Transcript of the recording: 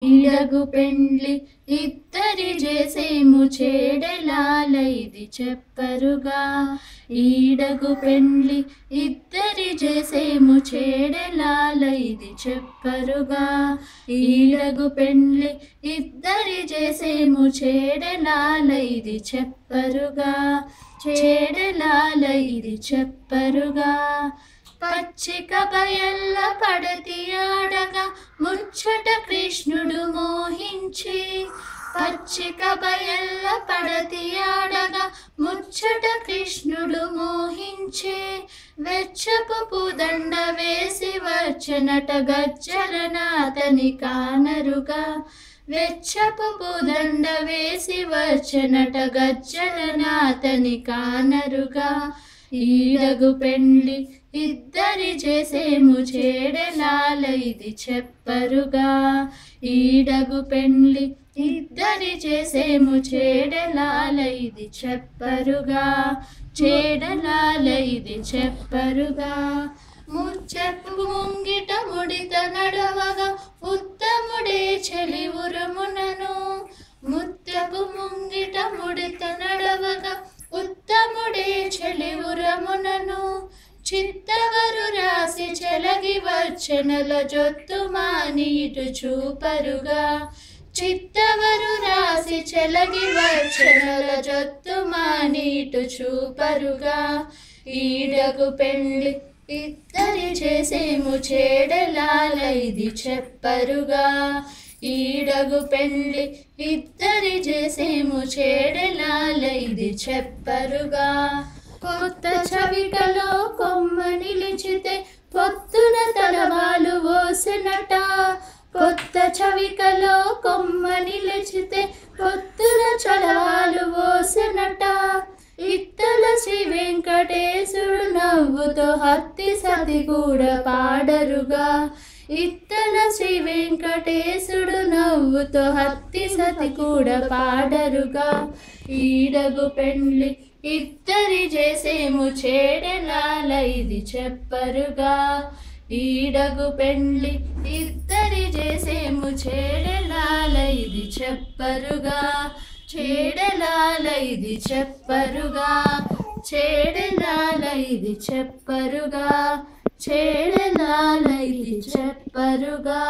ఈడగు పెండ్లి ఇద్దరి చేసేము చేడెలాల ఇది చెప్పరుగా. ఈడగు పెండ్లి ఇద్దరి చేసేము చేడెలాల ఇది చెప్పరుగా. ఈడగు పెండ్లి ఇద్దరి చేసేము చేడెలాల ఇది చెప్పరుగా. చేడెలాల ఇది చెప్పరుగా. పచ్చిక బయల్ల పడతి ఆడగా ముచ్చట కృష్ణుడు మోహించి. పచ్చిక బయల్ల పడతి ఆడగా ముచ్చట కృష్ణుడు మోహించి. వెచ్చపు పూదండ వేసి వచ్చనట గజ్జలనాతని కానరుగా. వెచ్చపు పూదండ వేసి వచ్చనట గజ్జలనాతని కానరుగా. ఈడగు పెండ్లి ఇద్దరి చేసేము చేడెలాల ఇది చెప్పరుగా. ఈడగు పెండ్లి ఇద్దరి చేసేము చేడెలాల ఇది చెప్పరుగా. చేడెలాల ఇది చెప్పరుగా. ముచ్చపు ముంగిట ముడిత నడవగా ఉత్తముడే చెలి ఉరుమునను. ముత్తపు ముంగిట ముడిత నడవగా ఉత్తముడే చెలి ఉరమునను. చిత్తవరు రాసి చెలగి వచ్చనల జొత్తు మాని ఇటు చూపరుగా. చిత్తవరు రాసి చెలగి వచ్చనల జొత్తు మాని ఇటు చూపరుగా. ఈడగు పెండ్లి ఇద్దరి చేసేము చేడెలాల ఇది చెప్పరుగా. ఈడగు పెండ్లి ఇద్దరి చేసేము చేడెలాల ఇది చెప్పరుగా. కొత్త చవిటలో కొమ్మ నిలిచితే పొత్తున తలవాలు ఓసెనట. కొత్త చవికలో కొమ్మ నిలిచితే పొత్తున చలవాలు ఓసెనట. ఇత్తల శ్రీ వెంకటేశుడు నవ్వుతో హత్తి సతి కూడా పాడరుగా. ఇత్తల శ్రీ వెంకటేశుడు నవ్వుతో హత్తి సతి కూడా పాడరుగా. ఈడగు పెండ్లి ఇద్దరి చేసేము చేడెలాల ఇది చెప్పరుగా. ఈడగు పెండ్లి ఇద్దరి చేసేము చేడెలాల ఇది చెప్పరుగా. చేడెలాల ఇది చెప్పరుగా. చేడెలాల ఇది చెప్పరుగా. చేడెలాల ఇది చెప్పరుగా.